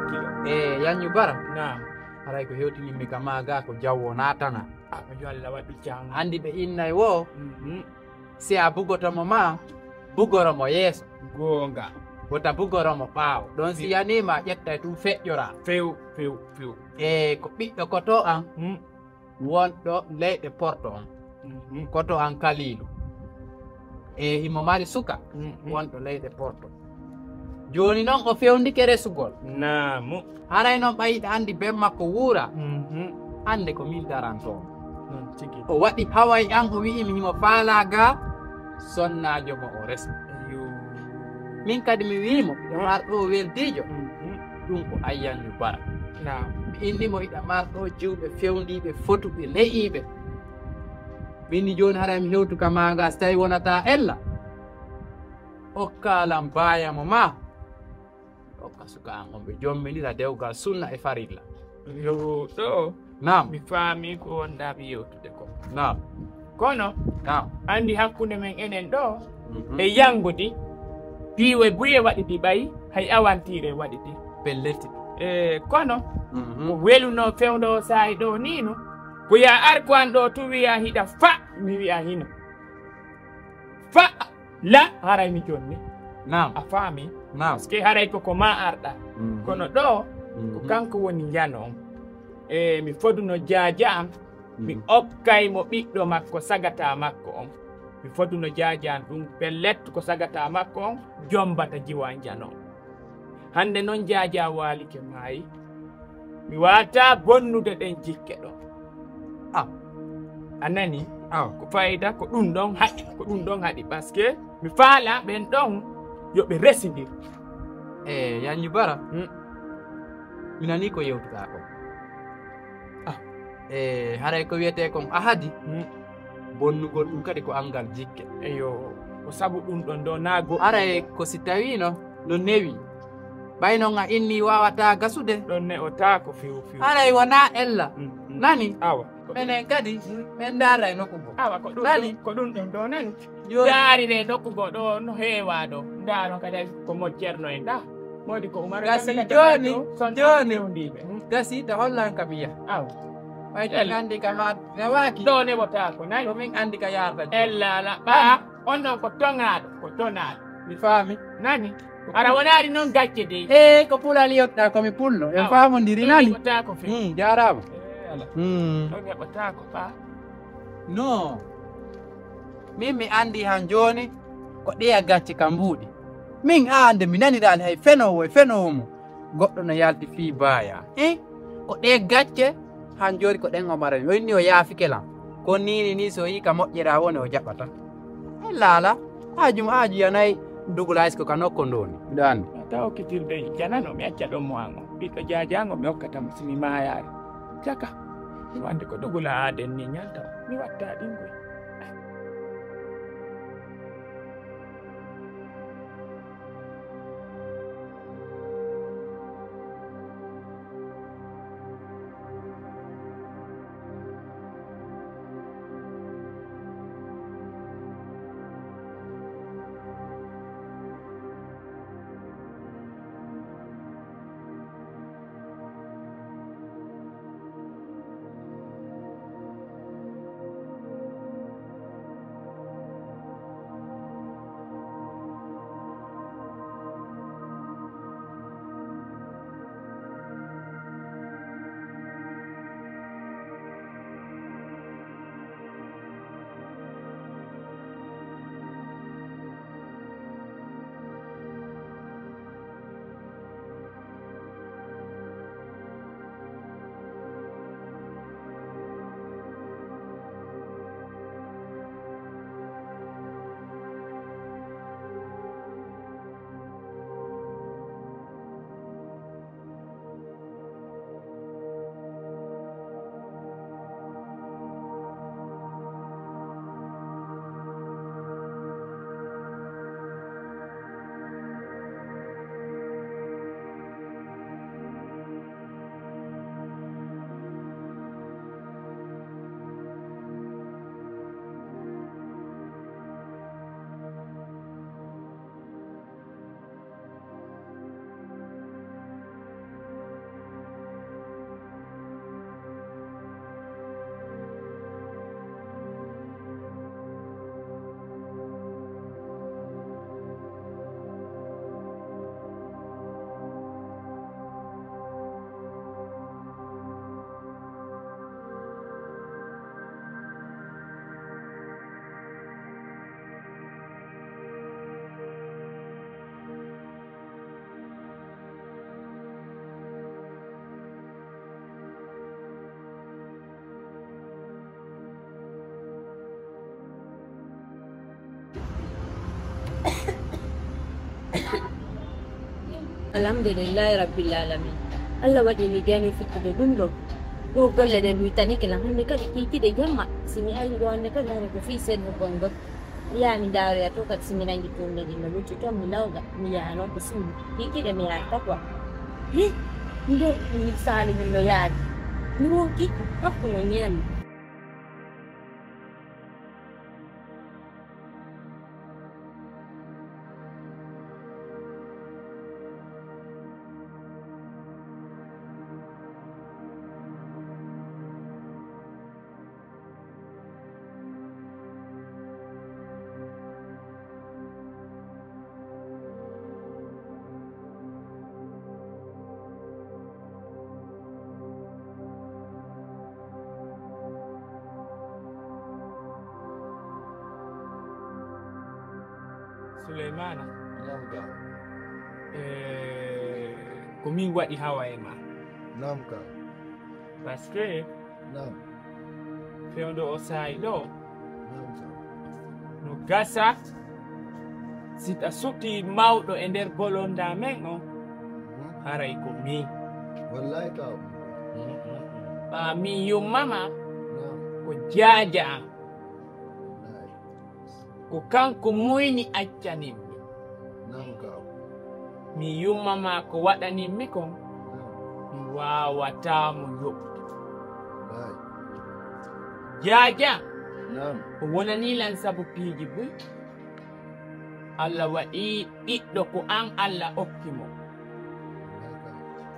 hakkilo yanyu bara na haray ko hewtini mi kamaga ko jawwo natana yo Allah waɗi jam andi ɓe innay wo si a bugotomo ma bugoromo yeeso gonga wota bugoromo ɓaawo ɗon si yanima ƴettay tum feƴƴora few ko ɓiɗɗo koto an wonɗo leyɗe porto on koto an kalilu imo mari suka wonɗo leyɗe porto joni noon o fewndike resugol namu haray noon ɓayiɗa andi ben makko wuura hande ko min darantomo o waɗi haway an o wi'imi himo faala ga sonnajo mo o resa min kadi mi wimo ɓiɗa marɗo weldijo ɗum ko ayyanyu bara mi innimo iɗa marɗo jiwɓe fewndiɓe fotuɓe leyiɓe minni joni haray mi hewtuka maga so tawi wonata ella okkalam bayamo ma okka suka an on ɓe jomminira dewgal sunna e farilla yo ɗo nam mi faami ko wonɗaɓe yewtude ko nam kono nam andi hakkunde men enen ɗo e yangude piiwe buye waɗiti ɓayi hay awantire waɗiti pelleti kono ko weluno fewdo sayi ɗo nino ko ya ar ko an ɗo tu wiya hiɗa fa mi wiya hino fa la haray mi jonni nam a faami nam ske haray koko ma arɗa kono ɗo ko kanko woni yano mi foduno jaaja am mi okkay mo ɓiɗɗo makko sagata makko on mi foduno jaaja am ɗum pellet ko sagata makko on jombata jiwan jano hande noon jaaja walike maayi mi wata bonnude ɗen jikke ɗo a nani ko fayida ko ɗum ɗon haɗi ko ɗum ɗon haɗi par ce que mi faala ɓen ɗon yoɓe residir yanyu bara mi nani ko yewtuɗa ko haray ko wiyete kon ahadi bonnugol ɗum kadi ko angal jikke eyo ko sabu ɗum ɗon ɗo naago haray ko si tawino no newi ɓay noon a inni wawata gasude ɗon ne o taa ko few haray wona ella nani awa minen kadi min daaray nokkugo awa ko ɗum nani ko ɗum ɗon ɗo nani joni daarire nokkugo ɗo no heewa ɗo ndaano kadi ko moƴƴerno en ɗa modi ko umar gasi joni gasi ta hollan kam yiya awa ɓay to andi kama rewaki ɗo ne wota ko nani to min andi ka yarda ellala ɓa on ɗon ko toŋaɗo ko tonaɗo mi faami nani ara wonaari noon gacce de ko pulal yewtuɗa komi pullo en famodiri nani heɓata ko fe jarama ɗon heɓata ko ɓa non min mi andi han joni ko ɗeya gacce kam mbuuɗi min ande mi nanirani hay fenowo e fenowomo goɗɗo no yalti fi baya ko ɗe gacce han joni ko ɗen o marani o inni o yaafike lam ko nini ni so yi ka moƴƴira woni o jaɓata e laala haaju yanayi dugulays ko ka nokko ndoni mbiɗa andi taw okkitirde janano mi acca ɗon mo an o ɓiɗɗo jaajango mi hokkatamo simi mayaare caka wande ko dugula aden ni ñalta mi watta ɗingoy alhamdulillahi rabbil alamin Allah waɗi mi jami fittude ɗum ɗo ɗo golle ɗen mi tani kala hande kadi kiikiɗe jamma simi ari ɗo hande kadi hande ko fi senno gonɗon mi yaha mi daroya to kadi simi nangi tumde ɗin no lutti toon mi lawga mi yaha noon ko simi kiikiɗe mi yaha takwa nde mi sali min no yaadi mi wonki hakku no ñaami Suleimana Naam ka. ko min waɗi hawa e ma Naam ka. par ce que Naam. fewndo o saayi ɗo Naam ka. no gasa si a sutti mawɗo e nder bolonda men o haray ko min Wallahi ka. ɓa min yummama Naam. ko jaaja am Wallahi. ko kanko muyni accanimmi Naam ka. mi yummama ko waɗanimmi kon Naam. mi wawatamo yoɓde Wallahi. jaaja Naam. o wonanilan sabu piiji buy Allah waɗi ɓiɗɗo ko an Allah okkimo Wallahi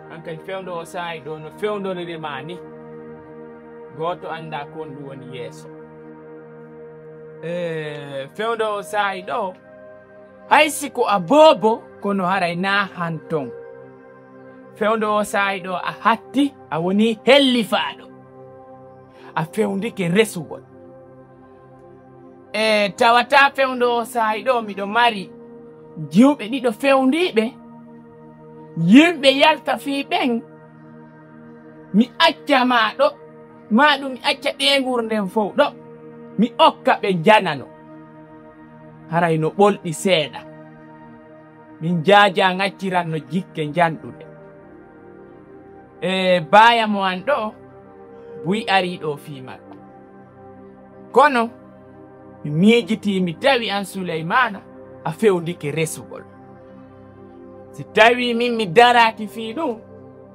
ka. an kadi fewndo o saayi ɗo no fewndonirima ni goto anda kon ɗum woni yeeso fewndo o saayi ɗo haysi ko a boobo kono haray na hanton fewndo o saayi ɗo a hatti a woni hellifaɗo a fewndike resugol tawata fewndo o saayi ɗo miɗo mari jiwɓe ɗiɗo fewndiɓe yimɓe yalta fii ɓen mi acca maɗo maɗum mi acca ɗengur nden fof ɗo mi okka ɓe janano haray no ɓolɗi seeɗa min jaaja ŋacciranno jikke janɗuɗe baaya mo an ɗo buy ari ɗo fii makko kono mi miijiti mi tawi an Suleymana a fewndike resugol si tawi min mi daraki fii ɗum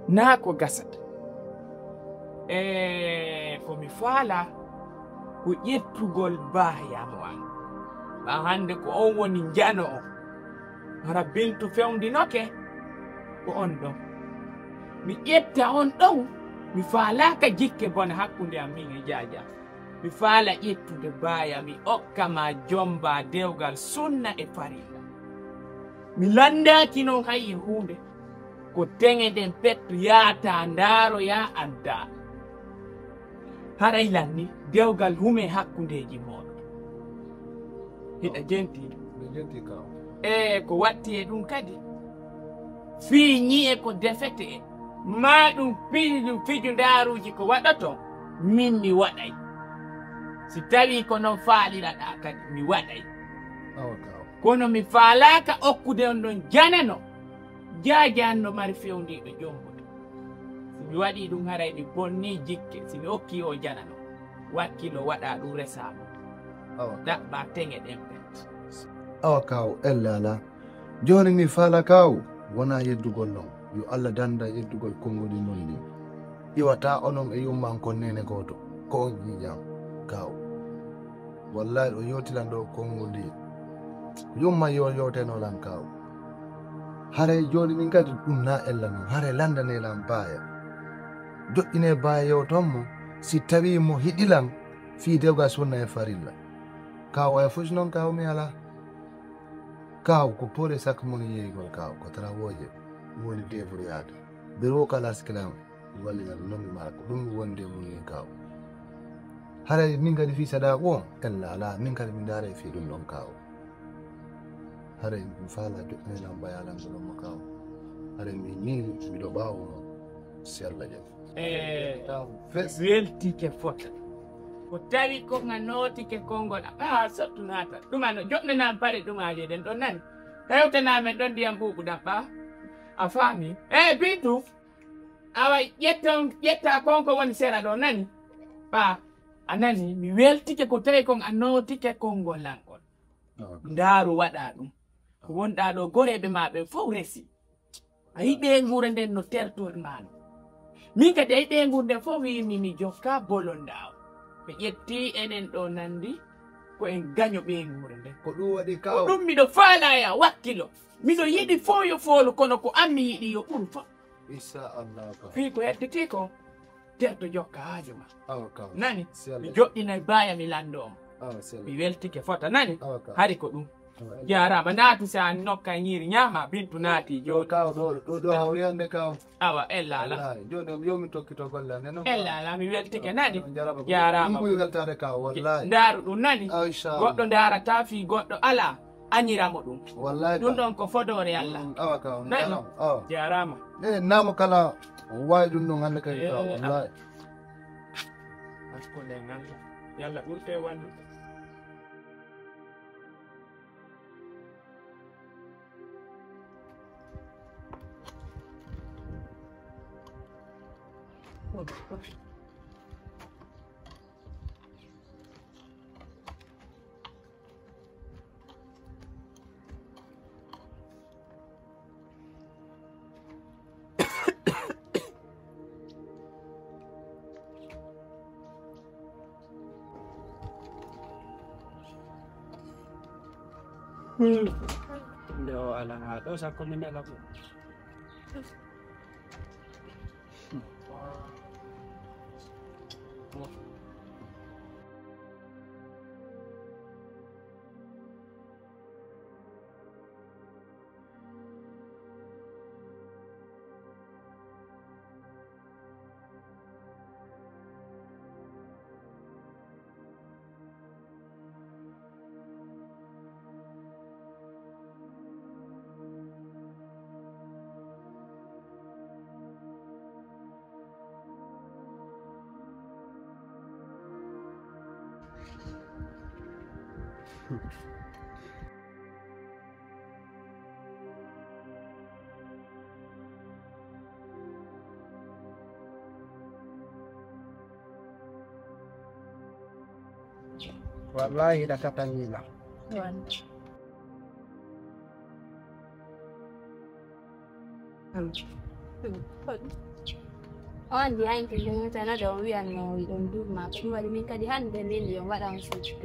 naa ko gasata ko mi faala ko ƴettugol baayamo an ɓa hande ko on woni jano o hara Bintu fewndinoke ko on ɗon mi ƴetta on ɗon mi faalaka jikke bone hakkunde am min e jaaja mi faala ƴettude baaya mi okkama jomba dewgal sunna e farilla mi landaki noon hayye hunde ko teŋe ɗen petto yaata ndaaro ya adda haray lanni dewgal hume hakkundeji moɗon hiɗa jenti Mi jenti ka. ko watti e ɗum kadi fii ñi'e ko defete ma ɗum ɗum fiju ndaaruji ko waɗato min mi waɗay si tawi ko noon faaliraɗa kadi mi waɗay Awa ka. kono mi faalaka okkude on ɗon janano jaajanno mari fewndiɗo jombude si mi waɗi ɗum haray mi bonni jikke si mi okki o janano wakkilo waɗa ɗum resamo Awa ka. ɗaɓɓa teŋe ɗen pet Awa kaw ellala. Joni mi fala kaw wona yeddugol non. Yo Allah danda yeddugol kongodi non ni. Iwata onon e yumman kon nene goto. Ko on jijam kaw. Wallahi o yotilan ɗo kongodi. Yumma yo yotenolan kaw. Hare joni min kadi ɗum na ella non. Hare landanelan baaya. Joƴƴine baaya yewtonmo si tawi mo hiɗilan fi dewga sunna e farilla. Kaw way fush non kaw mi ala. Kaw ko pore sak mon yeygol kaw ko tara woje woni débrouillade biro kala sklam wallina non mi mara ko ɗum wonde mun kaw hare min kadi fi sada ko ella ala min kadi mi dare fi ɗum ɗon kaw hare mi fala joɗɗinenam bayalan ɗum mo kaw hare mi ni miɗo ɓawo no si Allah jaɓi weltike fota ko tawi ko nga notike konngol sottu naata ɗumano joɗnenam pare ɗumaje ɗen ɗon nani hewtanamen ɗon ndiyam ɓuuɓuɗam ɓa a faami bintu awa ƴetta konko woni seeɗa ɗo nani ɓa a nani mi weltike ko tawi kon a notike konngol lankol ndaaru waɗa ɗum ko wonɗa ɗo goreɓe maɓe fof resi a yiɓe ngure nden no tertol maɗo min kadi a yiɓe ngure nden fof wimi mi jokka bolondaw ɓe ƴetti enen ɗo nandi ko en gaño ɓe ngure nden ko ɗum waɗi ko ɗum miɗo faalaya wakkilo miɗo yiɗi fo yo foolu kono ko ammi yiɗi yo ɓuuri fof inchallah fii ko hedditi ko terto jokka haaju ma awa kaw nani mi joɗɗinay baya mi lando omo mi weltike fota nani hari ko ɗum jarama naatu sa nokka ñiiri ñaama bintu naati joni kaw ɗo hawri hande kaw awa ellala joni yomi tokkito golle nde ellala mi weltike nani jarama ɓuy weltade kaw wallahi ndaaru ɗum nani goɗɗo ndaarata fi goɗɗo ala añiramo ɗum wallahi ɗum ɗon ko fodore allah awa kaw nani jarama namo kala wawi ɗum ɗon hande kay kaw wallahi hakkunde allah yalla ɓurte wallude Ndio ala ɗo sakko min ala ko wallahi dakatanyila on di hain kilimu tana da wiyan no don du ma kuma di min kadi hande min yo wada on so tu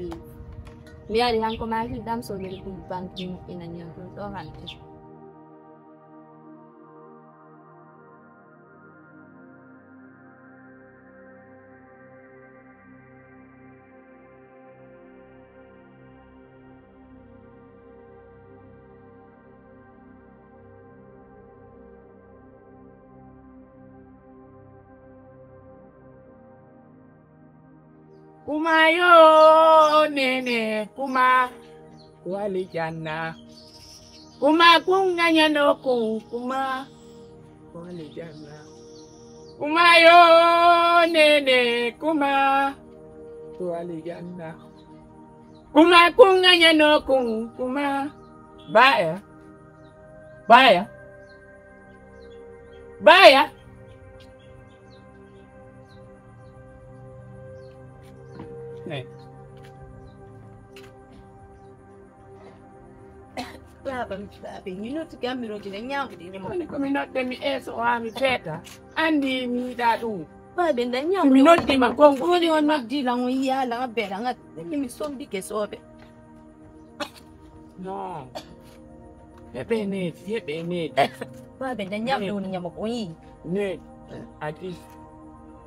mi ari han ko ma fi dam so le ku banki ina ni do hante Kuma yo nene kuma wali jana kuma kunganya no kuma wali jana kuma yo nene kuma wali jana kuma kunganya no kuma baya Babi, minuto che mi rogge neanche di nemone come notte mi eso mi feta andi mi da du babi ndanya mi notte ma con di ona di la ngya la bera nga mi sombi che sobe no e bene babi ndanya do ni nyama ko yi ne ati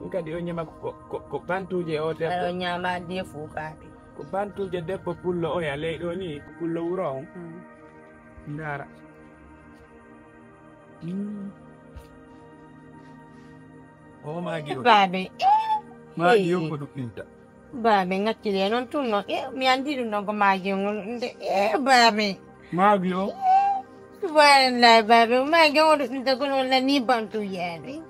nka di onyama ko bantuje o de ko nyama de fu babi ko bantuje de ko pullo o ya ley do ni pullo wuro ndara o magi babi magi yo ko dukkinta babi ngati le non tunno mi andi dum non ko magi babi magi yo wala babi magi o dukkinta ko non la ni bantu yene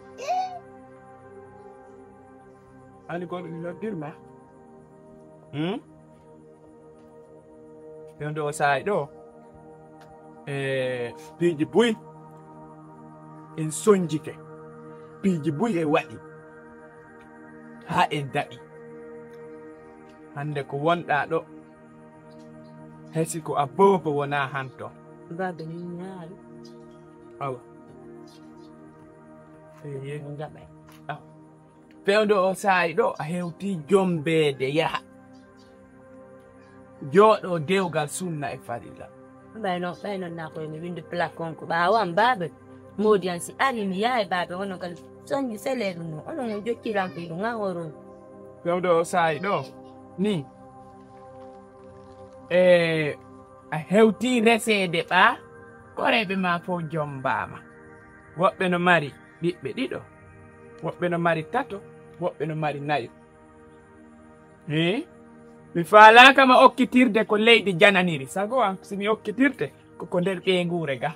ani ko lo dirma yondo sai do piji bui en sonjike piiji buy e waɗi ha en daɗi hande ko wonɗa ɗo hesi ko a bobo wona hanto babe ni ñaari awa pewdo o saayi ɗo a hewti jombeede yaha jooɗo dewgal sunna e farilla ɓayno na koye mi winde plaque konko ɓawan babe modiyan si ari mi yaha babe onon kadi soñi seleɗu no onon o jokkiranko ɗum ha horon pewdo o saayi ɗo ni a hewti reseede ɓa koreɓe ma fof jombama woɓɓe no mari ɓiɓɓe ɗiɗo woɓɓe no mari tato woɓɓe no mari nayo mi faalaka ma okkitirde ko leydi jananiri sago an simi okkitirte koko nder ɓeengure ga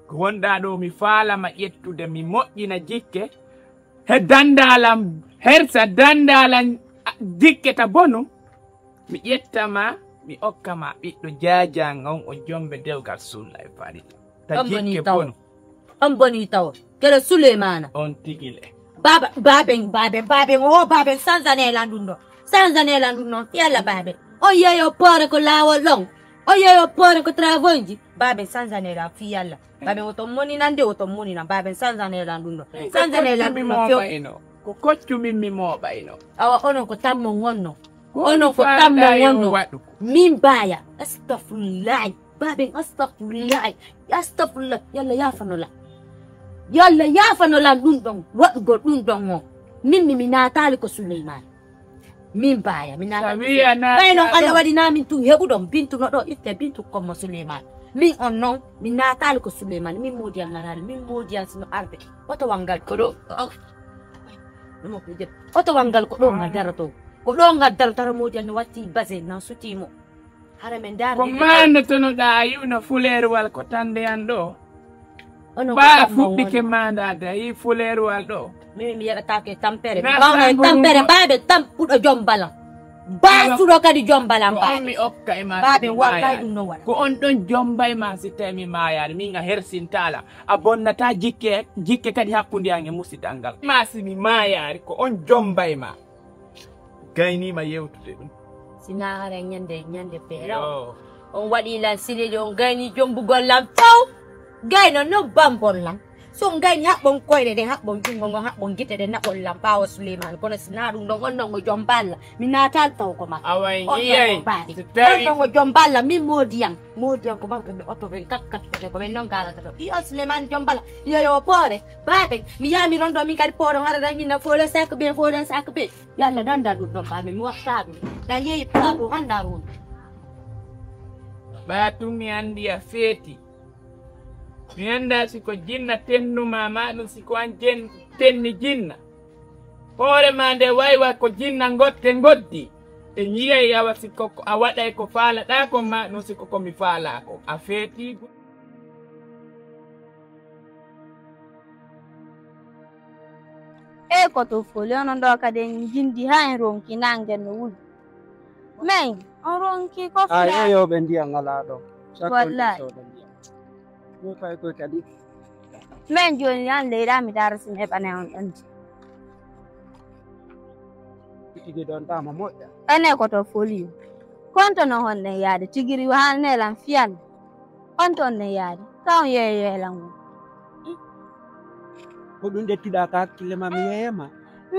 ko wonɗa ɗo mi faalama ƴettude mi moƴƴina jikke he dandalam hersa dandalam jikke ta bonu mi ƴettama mi okkama ɓiɗɗo jaajang on o jombe dewgal sulla e farilla ta jikke bonu on boni taw kele Suleymana on tigile baben o baben sanzanela ɗum ɗon fiyalla baben o yeeyo poore ko laawol ɗon o yeeyo poore ko travaux ji baben sanzanela fiyalla baben oton moninande oton monina baben sanzanela ɗum ɗon sanzanela ɗum ɗon ko koccumin mi mooɓayno awa onon ko tammo wonno onon ko tammo wonno min baya astafurlahi baben astafurlahi yalla yafanola ɗum ɗon waɗugo ɗum ɗon o min mi natali ko Suleymana min baya mi nataliɓayno Allah waɗinamin tun heɓuɗon bintu no ɗo itte bintu kommo Suleymana min on noon mi natali ko Suleymana min modiyan garali min modiyan sino arde oto wangal ko ɗo oto wangal ko ɗo ngal darato ko ɗo ngal daratara modiyan no watti base nan sutimo hara men dara ko mandatonoɗa a yiwno fulerwal ko tandeyan ɗo ba fuɗɗike mandade a yi fulerwal ɗo mi yeɗatake tampere tampere baɓe tampuɗo jombalam basuɗo kadi jombalam mi okka e ma baɓe wakkay ɗum no waɗa ko on ɗon jomba e ma si tawi mi mayani min a hersintala a bonnata jikke kadi hakkudiyan e musidal ngal ma si mi mayari ko on jomba e ma gaynima yewtude ɗum sina hara ñande feera on waɗi lan sileji on gayni jombugol lam faw gayno no bambol lam so gayni haɓɓon koyɗe ɗen haɓɓon jungo ngon haɓɓon guite ɗen naɓol lam ɓawa Suleymana kono sina ɗum ɗon on ɗon o jomballa mi natal taw ko ma on o jomballa min modiyan ko banko ɓe oto ɓe kakkattote ko ɓen noon galata ɗo iyo Suleymana jomballa yoyo poore baɓe mi yami ron ɗo min kadi poore on araɗa hinna folen sac ɓe yalla danda ɗum ɗon baɓe mi watta ɗum ɗan yeeyi plaɗo handa ɗum ɓa tumi andi a feeti mi anda siko jinna tennuma maɗum siko an tenni jinna hoore ma nde waywa ko jinna goddi e yiyay awa siko a waɗay ko faalaɗa ko maɗum siko komi faalako a feetigo koto foli onon ɗo kadi en jindi ha en ronki nangen no wuli men on ronki ko yoɓe ndiyam ngala ɗo wallahi men joni an leyɗami darasin heɓane on ɗonti tigi ɗon tama moƴƴa ene koto foli konto no honɗen yaade tigiri hanelan fiyal on ton ne yaade taw yeeyelan o ko ɗum ɗettiɗa ka hakkille ma mi yeeyama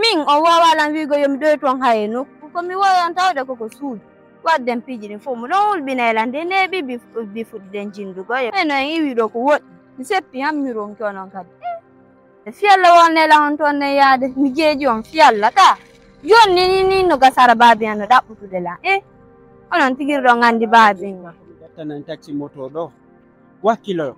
min o wawalan wigo yomi ɗoy toon haye nokku komi woyon tawde koko suudu wadden piiji ɗin fof mo ɗon wulɓinaylan nde neeɓi bi fuɗɗiden jindugoyo eno en iwiɗo ko woɗɗi mi seppi han mi ronki onon kadi e fiyalla wonnela on toon ne yaade mi jeeji on fiyalla ka joni ni no gasara baabi an no ɗaɓɓutude la onon tigiri ɗon andi baabi ƴettanen taxi moto ɗo wakkilo